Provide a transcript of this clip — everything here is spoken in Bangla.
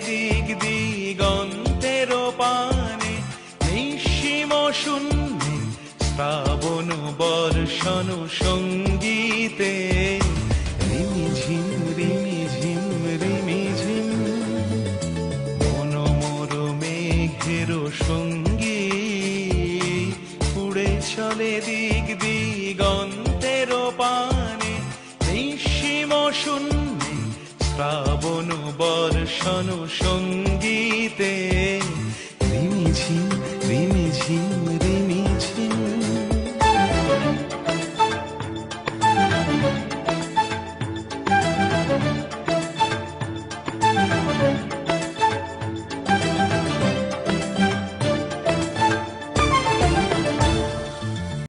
দিক দিগন্তের পানে, নিঃসীম শূন্যে শ্রাবণ বর্ষণ সঙ্গীতে। রিমিঝিম রিমিঝিম রিমিঝিম মনোমর মেঘের সঙ্গী, উড়ে চলে দিক দিগন্তের পানে, নিঃসীম শূন্যে শ্রাবণ বর্ষণ সঙ্গীতে।